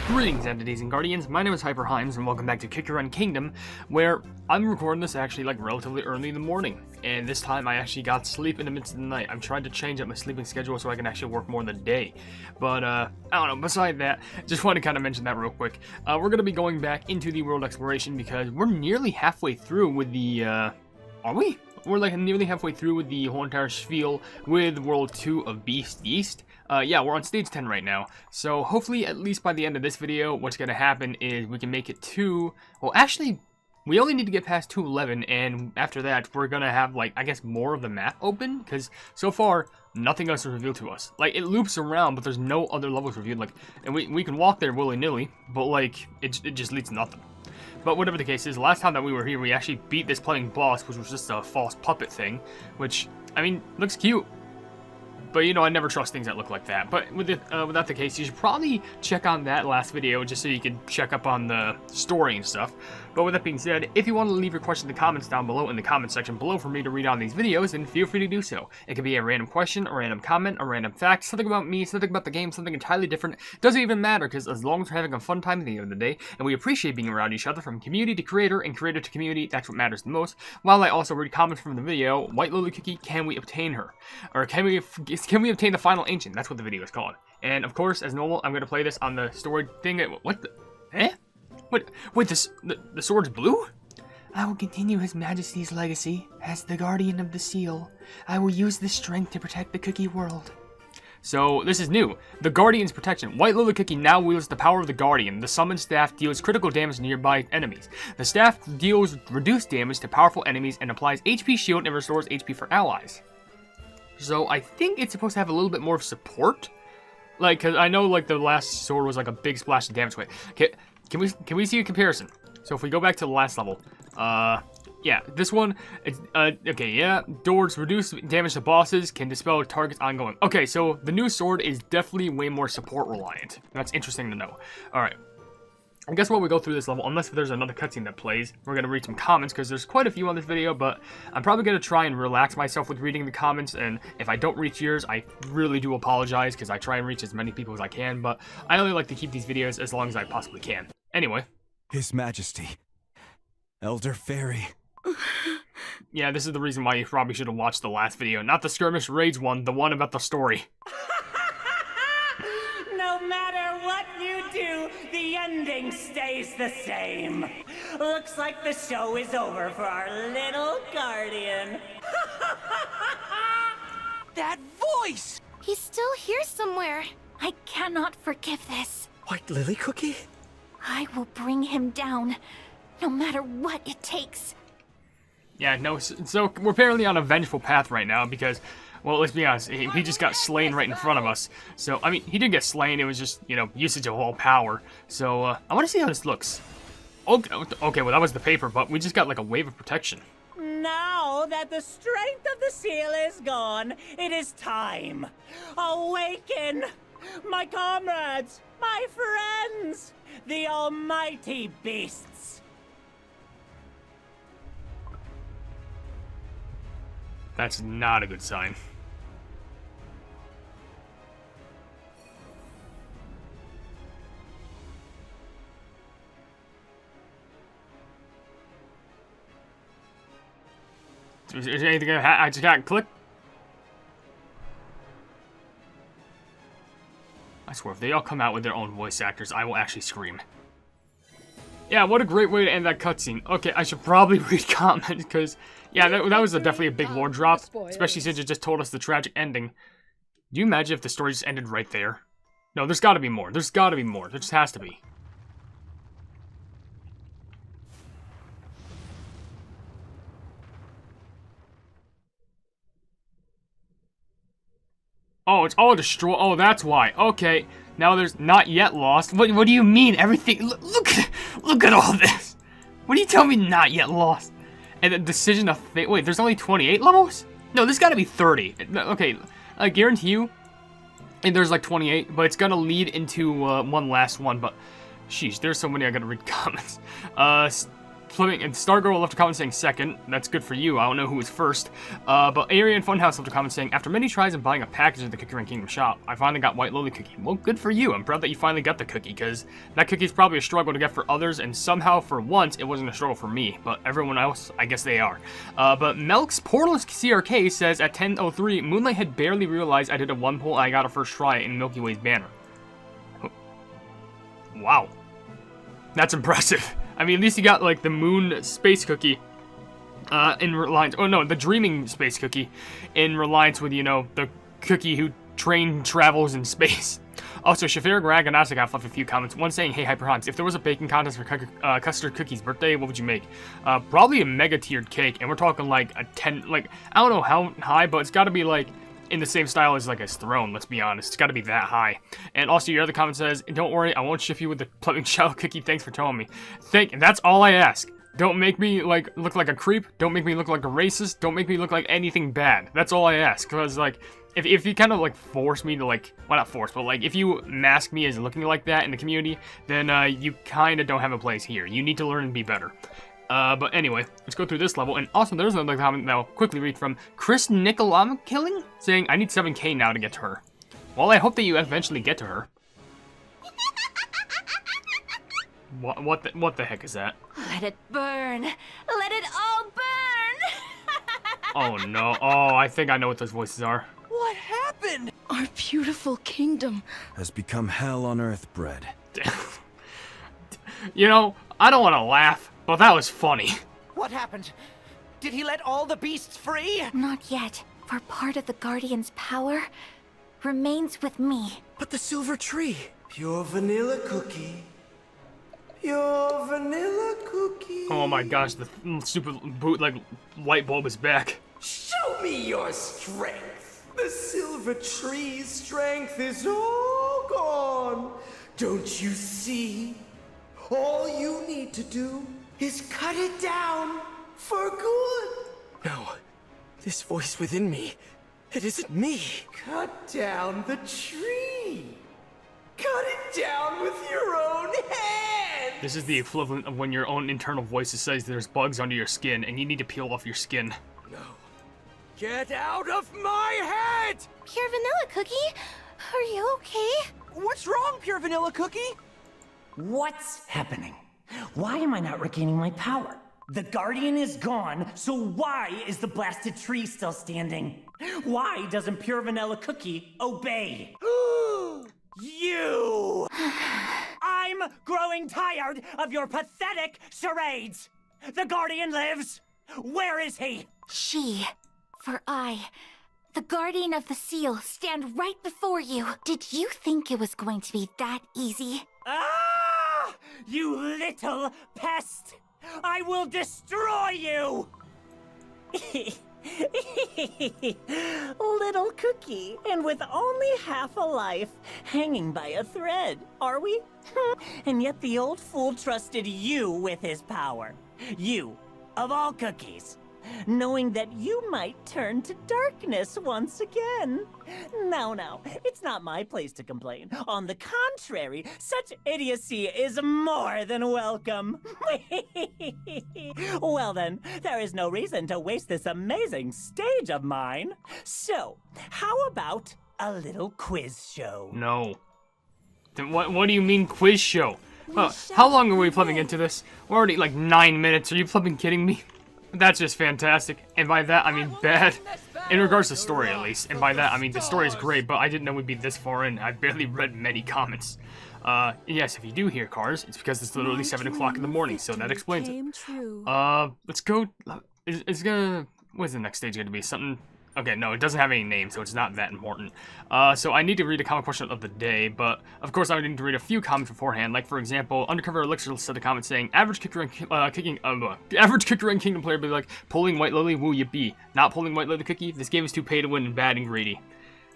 Greetings, entities and guardians. My name is HyperHimes, and welcome back to Kick Your Run Kingdom, where I'm recording this actually like relatively early in the morning. And this time I actually got sleep in the midst of the night. I'm trying to change up my sleeping schedule so I can actually work more in the day. But I don't know. Beside that, just want to kind of mention that real quick. We're gonna be going back into the world exploration because we're nearly halfway through with the. Are we? We're like nearly halfway through with the whole entire spiel with World 2 of Beast-Yeast. Yeah, we're on stage 10 right now. So hopefully, at least by the end of this video, what's going to happen is we can make it to... Well, actually, we only need to get past 211, and after that, we're going to have, like, I guess more of the map open, because so far, nothing else is revealed to us. Like, it loops around, but there's no other levels revealed, like, and we can walk there willy-nilly, but, like, it just leads to nothing. But whatever the case is, last time that we were here, we actually beat this playing boss, which was just a false puppet thing, which, I mean, looks cute. But, you know, I never trust things that look like that. But with that the case, you should probably check on that last video just so you can check up on the story and stuff. But with that being said, if you want to leave your question in the comments down below in the comment section below for me to read on these videos, then feel free to do so. It could be a random question, a random comment, a random fact, something about me, something about the game, something entirely different. It doesn't even matter, because as long as we're having a fun time at the end of the day, and we appreciate being around each other from community to creator and creator to community, that's what matters the most. While I also read comments from the video, White Lily Cookie, can we obtain her? Or can we obtain the final ancient? That's what the video is called. And of course, as normal, I'm going to play this on the story thing. What the? Eh? What? Wait, the sword's blue? I will continue His Majesty's legacy as the Guardian of the Seal. I will use this strength to protect the Cookie World. So, this is new. The Guardian's protection. White Lily Cookie now wields the power of the Guardian. The summoned staff deals critical damage to nearby enemies. The staff deals reduced damage to powerful enemies and applies HP shield and restores HP for allies. So, I think it's supposed to have a little bit more of support. Like, cause I know, like, the last sword was like a big splash of damage. Wait, can we see a comparison? So if we go back to the last level, yeah, this one, it's, okay, yeah, doors reduce damage to bosses, can dispel targets ongoing. Okay, so the new sword is definitely way more support reliant. That's interesting to know. All right. I guess while we go through this level, unless there's another cutscene that plays, we're going to read some comments, because there's quite a few on this video, but I'm probably going to try and relax myself with reading the comments, and if I don't reach yours, I really do apologize, because I try and reach as many people as I can, but I only like to keep these videos as long as I possibly can. Anyway. His Majesty. Elder Fairy. Yeah, this is the reason why you probably should have watched the last video, not the Skirmish Raids one, the one about the story. No matter what you do, the ending stays the same. Looks like the show is over for our little guardian. That voice! He's still here somewhere. I cannot forgive this. White Lily Cookie? I will bring him down, no matter what it takes. Yeah, no, so we're apparently on a vengeful path right now because, well, let's be honest, he just got slain right in front of us. So, I mean, he didn't get slain, it was just, you know, usage of all power. So, I want to see how this looks. Okay, well, that was the paper, but we just got, like, a wave of protection. Now that the strength of the seal is gone, it is time. Awaken, my comrades, my friends, the almighty beasts. That's not a good sign. Is there anything I just got click? I swear, if they all come out with their own voice actors, I will actually scream. Yeah, what a great way to end that cutscene. Okay, I should probably read comments, because, yeah, that was definitely a big lore drop, especially since it just told us the tragic ending. Do you imagine if the story just ended right there? No, there's gotta be more. There's gotta be more. There just has to be. Oh, it's all destroyed. Oh, that's why. Okay, now there's not yet lost. What do you mean? Everything. Look at all this. What do you tell me? Not yet lost. And the decision of fate. Wait, there's only 28 levels? No, there's got to be 30. Okay, I guarantee you. And there's like 28, but it's gonna lead into one last one. But, sheesh, there's so many I gotta read comments. Fleming and Stargirl left a comment saying second. That's good for you. I don't know who was first. But Arian Funhouse left a comment saying, after many tries of buying a package at the Cookie Run Kingdom shop, I finally got White Lily cookie. Well, good for you. I'm proud that you finally got the cookie, because that cookie is probably a struggle to get for others, and somehow, for once, it wasn't a struggle for me. But everyone else, I guess they are. But Melk's Portalist CRK says, at 10:03, Moonlight had barely realized I did a one pull and I got a first try in Milky Way's banner. Wow. That's impressive. I mean, at least you got, like, the Moon Space Cookie in reliance... Oh, no, the Dreaming Space Cookie in reliance with, you know, the cookie who travels in space. Also, Shafir Raganasik left a few comments. One saying, hey, HyperHimes, if there was a baking contest for Custard Cookie's birthday, what would you make? Probably a mega-tiered cake, and we're talking, like, a 10... Like, I don't know how high, but it's gotta be, like... in the same style as, like, his throne, let's be honest. It's gotta be that high. And also, your other comment says, don't worry, I won't ship you with the Plumbing Shell cookie, thanks for telling me. That's all I ask. Don't make me, like, look like a creep. Don't make me look like a racist. Don't make me look like anything bad. That's all I ask. Because, like, if you kind of, like, force me to, like, well, not force, but, like, if you mask me as looking like that in the community, then, you kind of don't have a place here. You need to learn and be better. But anyway, let's go through this level. And also, there's another comment that I'll quickly read from Chris Nicolam Killing, saying, I need 7k now to get to her. Well, I hope that you eventually get to her. What the heck is that? Let it burn. Let it all burn. Oh, no. Oh, I think I know what those voices are. What happened? Our beautiful kingdom Has become hell on earth bread. You know, I don't want to laugh, but that was funny. What happened? Did he let all the beasts free? Not yet, for part of the Guardian's power remains with me. But the silver tree. Pure vanilla cookie. Pure vanilla cookie. Oh my gosh, the stupid bootleg light bulb is back. Show me your strength. The silver tree's strength is all gone. Don't you see? All you need to do is cut it down for good. No. This voice within me. It isn't me. Cut down the tree. Cut it down with your own hand. This is the equivalent of when your own internal voice says there's bugs under your skin and you need to peel off your skin. No. Get out of my head! Pure Vanilla Cookie, are you okay? What's wrong, Pure Vanilla Cookie? What's happening? Why am I not regaining my power? The Guardian is gone, so why is the blasted tree still standing? Why doesn't Pure Vanilla Cookie obey? You! I'm growing tired of your pathetic charades! The Guardian lives! Where is he? She, for I, the Guardian of the Seal, stand right before you. Did you think it was going to be that easy? Ah! You little pest! I will destroy you! Little cookie, and with only half a life, hanging by a thread, are we? And yet the old fool trusted you with his power. You, of all cookies. Knowing that you might turn to darkness once again. No, it's not my place to complain. On the contrary, such idiocy is more than welcome. Well then, there is no reason to waste this amazing stage of mine. So, how about a little quiz show? No. Then what do you mean quiz show? How long are we plugging into this? We're already like 9 minutes. Are you flipping kidding me? That's just fantastic, and by that I mean bad, in regards to story at least, and by that I mean the story is great, but I didn't know we'd be this far in. I've barely read many comments. Yes, if you do hear cars, it's because it's literally 7 o'clock in the morning, so that explains it. Let's go, it's gonna, what is the next stage gonna be? Something, okay, no, it doesn't have any name, so it's not that important. So I need to read a comment question of the day, but of course I need to read a few comments beforehand. Like for example, Undercover Elixir said a comment saying, average Cookie Run Kingdom player be like, pulling White Lily, woo you be. Not pulling White Lily Cookie, this game is too pay to win and bad and greedy.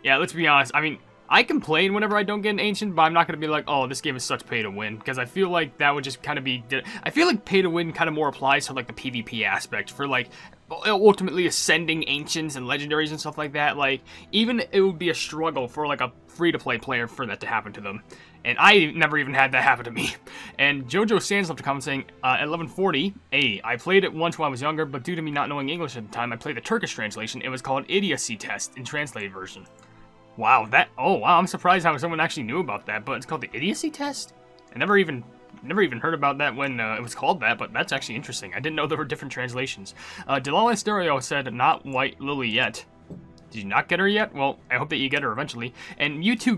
Yeah, let's be honest, I mean, I complain whenever I don't get an Ancient, but I'm not going to be like, oh, this game is such pay to win, because I feel like that would just kind of be, I feel like pay to win kind of more applies to like the PvP aspect, for like, ultimately ascending Ancients and Legendaries and stuff like that. Like, even it would be a struggle for like a free-to-play player for that to happen to them. And I never even had that happen to me. And Jojo Sands left a comment saying, at 11:40, I played it once when I was younger, but due to me not knowing English at the time, I played the Turkish translation. It was called Idiocy Test in translated version. Wow, oh wow, I'm surprised how someone actually knew about that, but it's called the Idiocy Test? I never even heard about that when it was called that, but that's actually interesting. I didn't know there were different translations. Delala Stereo said, not White Lily yet. Did you not get her yet? Well, I hope that you get her eventually. And U2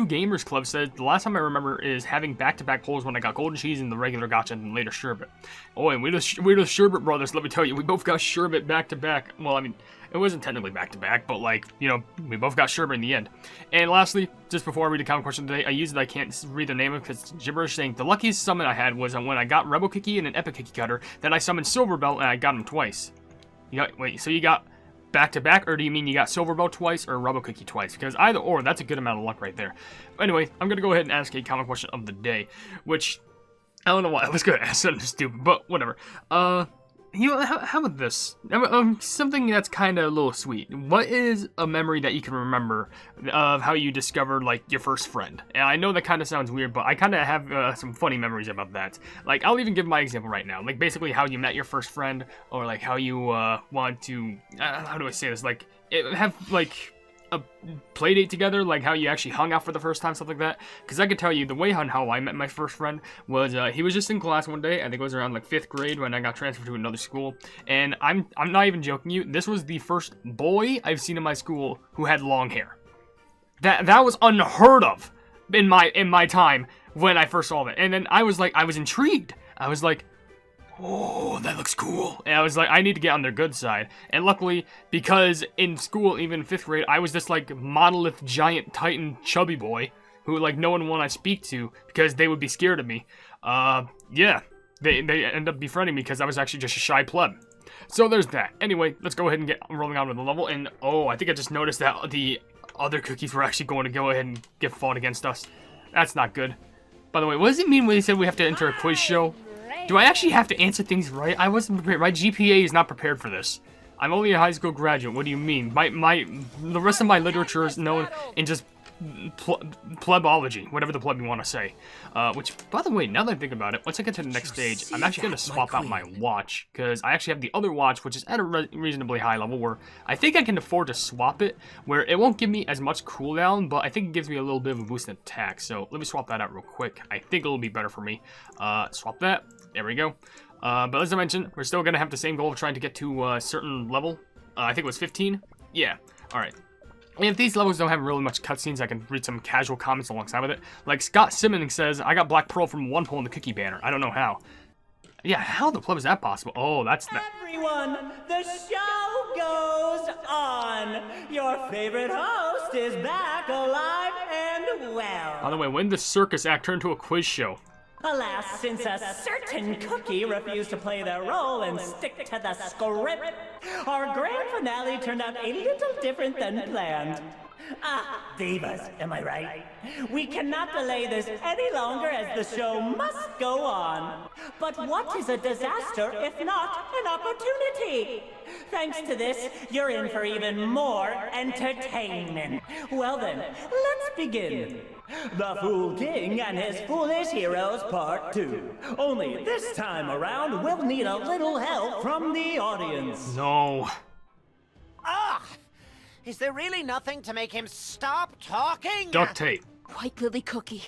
Gamers Club said, the last time I remember is having back-to-back pulls when I got golden cheese and the regular gotcha and later sherbet. Oh, and we're the sherbet brothers, let me tell you. We both got sherbet back-to-back. Well, I mean, it wasn't technically back-to-back, but like, you know, we both got sherbet in the end. And lastly, just before I read the comment question today, I used it, I can't read the name of it because it's gibberish, saying, the luckiest summon I had was when I got Rebel Kiki and an Epic Kiki Cutter, then I summoned Silver Belt and I got him twice. So you got back-to-back, or do you mean you got Silver Belt twice or Rebel Cookie twice? Because either or, that's a good amount of luck right there. Anyway, I'm going to go ahead and ask a comic question of the day, which, I don't know why I was going to ask something stupid, but whatever. You know, how about this? Something that's kind of a little sweet. What is a memory that you can remember of how you discovered, like, your first friend? And I know that kind of sounds weird, but I kind of have some funny memories about that. Like, I'll even give my example right now. Like, basically how you met your first friend, or, like, how you want to... how do I say this? Like, have, like... a play date together, like how you actually hung out for the first time, stuff like that. Because I could tell you the way on how I met my first friend was he was just in class one day. I think it was around like 5th grade when I got transferred to another school. And I'm not even joking you. This was the first boy I've seen in my school who had long hair. That was unheard of in my time when I first saw that. And then I was intrigued. I was like, oh, that looks cool. And I was like, I need to get on their good side. And luckily, because in school, even in 5th grade, I was this, like, monolith, giant, titan, chubby boy who, like, no one wanted to speak to because they would be scared of me. Yeah, they ended up befriending me because I was actually just a shy pleb. So there's that. Anyway, let's go ahead and get rolling on with the level. And, oh, I think I just noticed that the other cookies were actually going to go ahead and get fought against us. That's not good. By the way, what does it mean when he said we have to enter a quiz show? Do I actually have to answer things right? I wasn't prepared. My GPA is not prepared for this. I'm only a high school graduate. What do you mean? The rest of my literature is known in just plebology, whatever the pleb you want to say. Which, by the way, now that I think about it, once I get to the next stage, I'm actually going to swap out my watch, because I actually have the other watch, which is at a reasonably high level, where I think I can afford to swap it, where it won't give me as much cooldown, but I think it gives me a little bit of a boost in attack. So let me swap that out real quick. I think it'll be better for me. Swap that. There we go. But as I mentioned, we're still going to have the same goal of trying to get to a certain level. I think it was 15. Yeah. All right. And if these levels don't have really much cutscenes, I can read some casual comments alongside with it. Like Scott Simmons says, I got Black Pearl from one pull in the cookie banner. I don't know how. Yeah, how the pleb is that possible? Oh, that's that. Everyone, the show goes on. Your favorite host is back alive and well. By the way, when did the circus act turn into a quiz show? Alas, since a certain cookie refused to play their role and stick to the script, our grand finale turned out a little different than planned. Ah, divas, am I right? We cannot delay this any longer as the show must go on. But what is a disaster if not an opportunity? Thanks to this, you're in for even more entertainment. Well then, let's begin. The Fool King and his Foolish Heroes Part 2. Only this time around, we'll need a little help from the audience. No. Ah! Is there really nothing to make him stop talking? Duct tape. White Lily Cookie.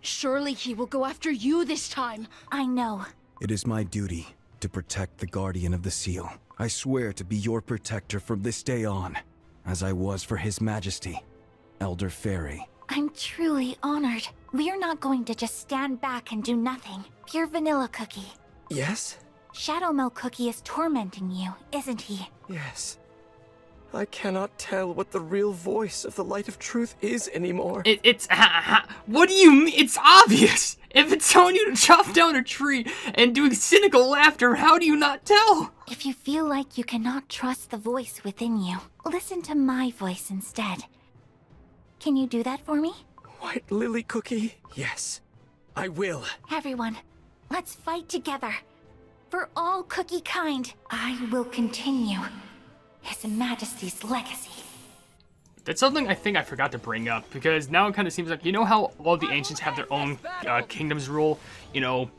Surely he will go after you this time. I know. It is my duty to protect the Guardian of the Seal. I swear to be your protector from this day on, as I was for His Majesty, Elder Fairy. I'm truly honored. We're not going to just stand back and do nothing. Pure Vanilla Cookie. Yes? Shadow Milk Cookie is tormenting you, isn't he? Yes. I cannot tell what the real voice of the Light of Truth is anymore. What do you mean? It's obvious! If it's telling you to chop down a tree and doing cynical laughter, how do you not tell? If you feel like you cannot trust the voice within you, listen to my voice instead. Can you do that for me? White Lily Cookie? Yes, I will. Everyone, let's fight together. For all cookie kind, I will continue His Majesty's legacy. That's something I think I forgot to bring up, because now it kind of seems like, you know how all the ancients have their own kingdoms rule? You know,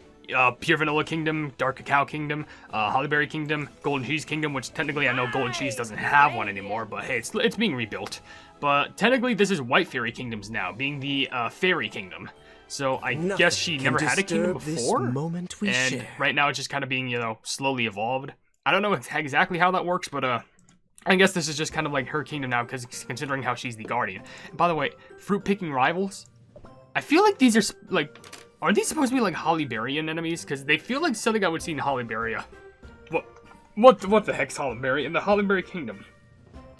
Pure Vanilla Kingdom, Dark Cacao Kingdom, Hollyberry Kingdom, Golden Cheese Kingdom, which technically I know Golden Cheese doesn't have one anymore, but hey, it's being rebuilt. But technically this is White Fairy Kingdoms now, being the Fairy Kingdom. So I guess she never had a kingdom before, moment we and share. right now it's just kind of being, you know, slowly evolved. I don't know exactly how that works, but I guess this is just kind of like her kingdom now, because considering how she's the guardian. And by the way, fruit picking rivals, I feel like these are like, are these supposed to be like Hollyberian enemies? Because they feel like something I would see in Hollyberia. What the heck's Hollyberry in the Hollyberry Kingdom?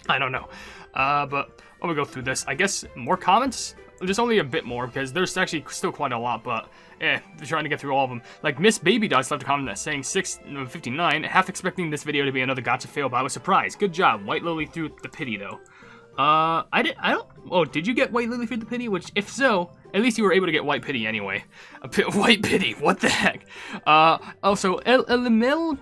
I don't know. But I'm gonna go through this. I guess more comments. There's only a bit more, because there's actually still quite a lot, but they're trying to get through all of them. Like, Miss Baby Dots left a comment that's saying 6:59, half expecting this video to be another gotcha fail, but I was surprised. Good job. White Lily threw the pity, though. Did you get White Lily through the pity? Which, if so, at least you were able to get White Pity anyway. White Pity, what the heck? Also, Elimel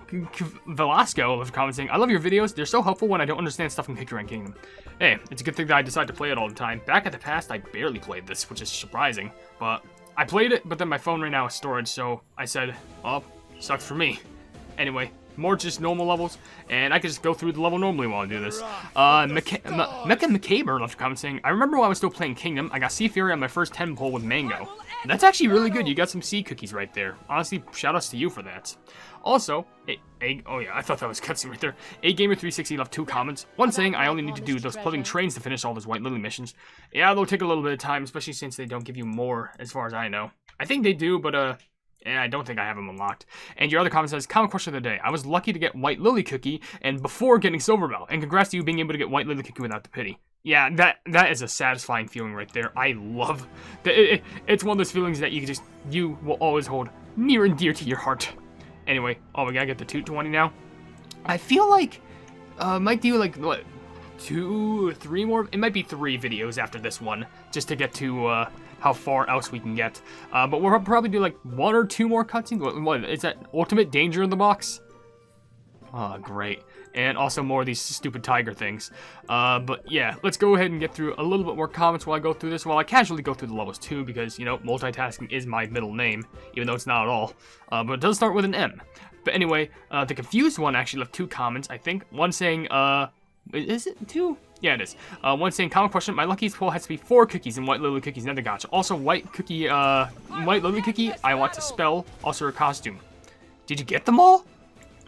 Velasco left a comment saying, I love your videos, they're so helpful when I don't understand stuff in Kick Your Own Kingdom. Hey, it's a good thing that I decided to play it all the time. Back at the past, I barely played this, which is surprising, but I played it, but then my phone right now is storage, so I said, well, sucks for me. Anyway, more just normal levels, and I can just go through the level normally while I do this. Mecha McCaber left a comment saying, I remember when I was still playing Kingdom, I got Sea Fury on my first 10 pull with Mango. That's actually really good, you got some sea cookies right there. Honestly, shoutouts to you for that. Also, oh yeah, I thought that was cutscene right there. A-Gamer360 left 2 comments. One saying, I only need to do those plugging trains to finish all those White Lily missions. Yeah, they'll take a little bit of time, especially since they don't give you more, as far as I know. I think they do, but I don't think I have them unlocked. And your other comment says, common question of the day. I was lucky to get White Lily Cookie and before getting Silver Bell. And congrats to you being able to get White Lily Cookie without the pity. Yeah, that is a satisfying feeling right there. I love that. It's one of those feelings that you will always hold near and dear to your heart. Anyway, oh, we gotta get to 220 now. I feel like might do like what, 2 or 3 more? It might be 3 videos after this one, just to get to how far else we can get. But we'll probably do like 1 or 2 more cutscenes. What is that? Ultimate Danger in the Box? Oh, great. And also more of these stupid tiger things. But yeah, let's go ahead and get through a little bit more comments while I go through this, while I casually go through the levels too, because, you know, multitasking is my middle name, even though it's not at all. But it does start with an M. But anyway, the confused one actually left 2 comments, I think. One saying, is it 2? Yeah, it is. One saying, common question, my luckiest pull has to be 4 cookies and White Lily Cookies, another gotcha. Also, White Lily Cookie, I want to spell, also her costume. Did you get them all?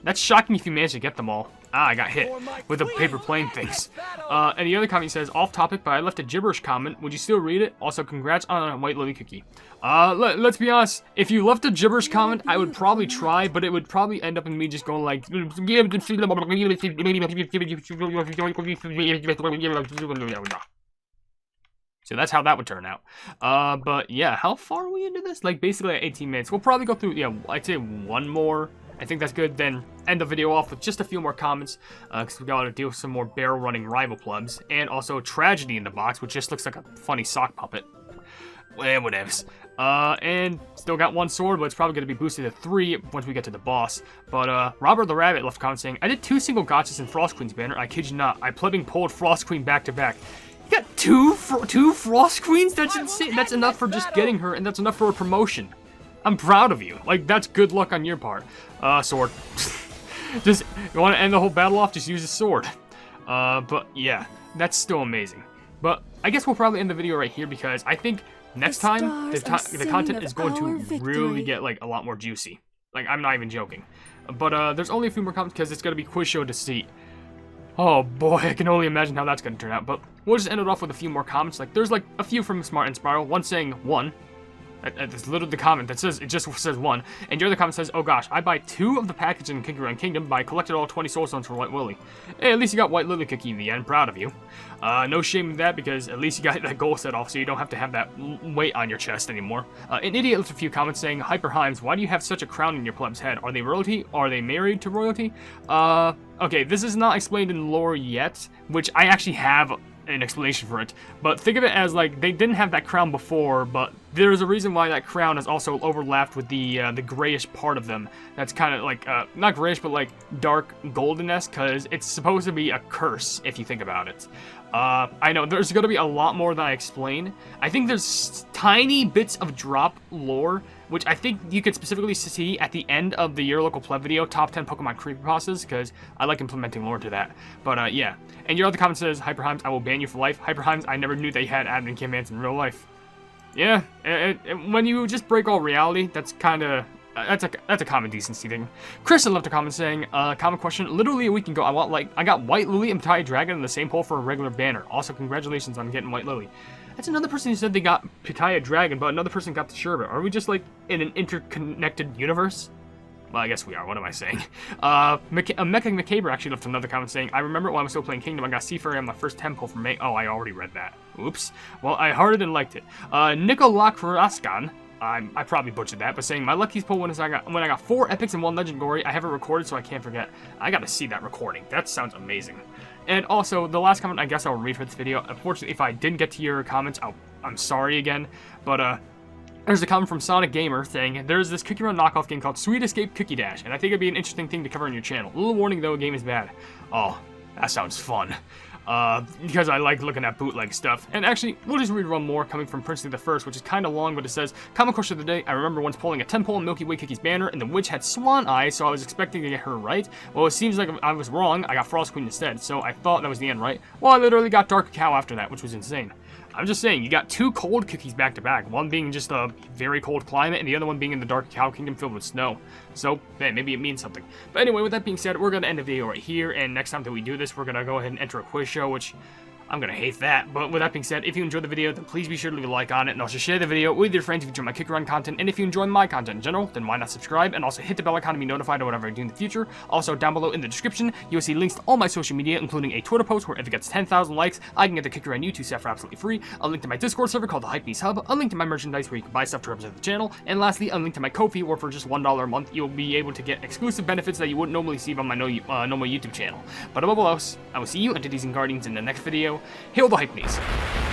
That's shocking if you managed to get them all. Ah, I got hit with the paper plane things. And the other comment says, off topic, but I left a gibberish comment. Would you still read it? Also, congrats on a White Lily Cookie. Let's be honest. If you left a gibberish comment, I would probably try, but it would probably end up in me just going like... So that's how that would turn out. But yeah, how far are we into this? Like basically at 18 minutes. We'll probably go through, yeah, I'd say 1 more. I think that's good. Then end the video off with just a few more comments, because we gotta deal with some more barrel running rival clubs, and also Tragedy in the Box, which just looks like a funny sock puppet. Whatevs. And still got 1 sword, but it's probably gonna be boosted to 3 once we get to the boss. But Robert the Rabbit left a comment saying, I did 2 single gotchas in Frost Queen's banner. I kid you not. I plubbing pulled Frost Queen back to back. You got 2 Frost Queens? That's insane. That's enough for just getting her, and that's enough for a promotion. I'm proud of you. Like, that's good luck on your part. Sword. Just, you want to end the whole battle off? Just use a sword. But yeah, that's still amazing. But I guess we'll probably end the video right here, because I think next time the content is going to really get like a lot more juicy. Like, I'm not even joking. But there's only a few more comments because it's gonna be quiz show deceit. Oh boy, I can only imagine how that's gonna turn out. But we'll just end it off with a few more comments. Like, there's like a few from Smart and Spiral. One saying 1. That's literally the comment that says, it just says 1. And your other comment says, oh gosh, I buy 2 of the package in Kick Your Own Kingdom, but I collected all 20 soul stones for White Lily. Hey, at least you got White Lily Cookie in the end, proud of you. No shame in that, because at least you got that goal set off, so you don't have to have that weight on your chest anymore. An idiot left a few comments saying, HyperHimes, why do you have such a crown in your pleb's head? Are they royalty? Are they married to royalty? Okay, this is not explained in lore yet, which I actually have an explanation for it, but think of it as like they didn't have that crown before, but there's a reason why that crown is also overlapped with the grayish part of them. That's kind of like, not grayish, but like dark golden-esque, because it's supposed to be a curse, if you think about it. I know, there's going to be a lot more than I explain. I think there's tiny bits of drop lore, which I think you could specifically see at the end of the Your Local Pleb video, Top 10 Pokemon Creepypastas, because I like implementing lore to that. But, yeah. And your other comment says, HyperHimes, I will ban you for life. HyperHimes, I never knew they had admin commands in real life. Yeah, when you just break all reality, that's kind of... That's a common decency thing. Chris left a comment saying, common question, literally a week ago, I got White Lily and Pitaya Dragon in the same poll for a regular banner. Also, congratulations on getting White Lily. That's another person who said they got Pitaya Dragon, but another person got the Sherbet. Are we just, like, in an interconnected universe? Well, I guess we are. What am I saying? Mecha McCaber actually left another comment saying, I remember when I was still playing Kingdom, I got Seafarer on my first 10 pull from May. Oh, I already read that. Oops. Well, I hearted and liked it. Nikolak I probably butchered that, but saying my luckiest pull when I got 4 epics and 1 legendary. I have it recorded so I can't forget. I gotta see that recording. That sounds amazing. And also, the last comment I guess I'll read for this video. Unfortunately, if I didn't get to your comments, I'm sorry again. But there's a comment from Sonic Gamer saying, there's this Cookie Run knockoff game called Sweet Escape Cookie Dash, and I think it'd be an interesting thing to cover on your channel. A little warning though, the game is bad. Oh, that sounds fun. Because I like looking at bootleg stuff. And actually, we'll just read one more coming from Princely the First, which is kind of long, but it says, common question of the day, I remember once pulling a 10 pull on Milky Way Cookie's banner, and the witch had swan eyes, so I was expecting to get her right. Well, it seems like I was wrong, I got Frost Queen instead, so I thought that was the end, right? Well, I literally got Dark Cacao after that, which was insane. I'm just saying, you got 2 cold cookies back to back, one being just a very cold climate, and the other one being in the Dark Cacao Kingdom filled with snow. So, hey, maybe it means something. But anyway, with that being said, we're going to end the video right here, and next time that we do this, we're going to go ahead and enter a quiz show, which... I'm gonna hate that, but with that being said, if you enjoyed the video, then please be sure to leave a like on it, and also share the video with your friends if you enjoy my Kick Run content, and if you enjoy my content in general, then why not subscribe, and also hit the bell icon to be notified of whatever I do in the future. Also, down below in the description, you'll see links to all my social media, including a Twitter post where if it gets 10,000 likes, I can get the Kick Run YouTube set for absolutely free, a link to my Discord server called the Hypenese Hub, a link to my merchandise where you can buy stuff to represent the channel, and lastly, a link to my Ko-fi where for just $1 a month, you'll be able to get exclusive benefits that you wouldn't normally see on my normal YouTube channel. But above all else, I will see you, Entities and Guardians, in the next video. Hail the Hypenese!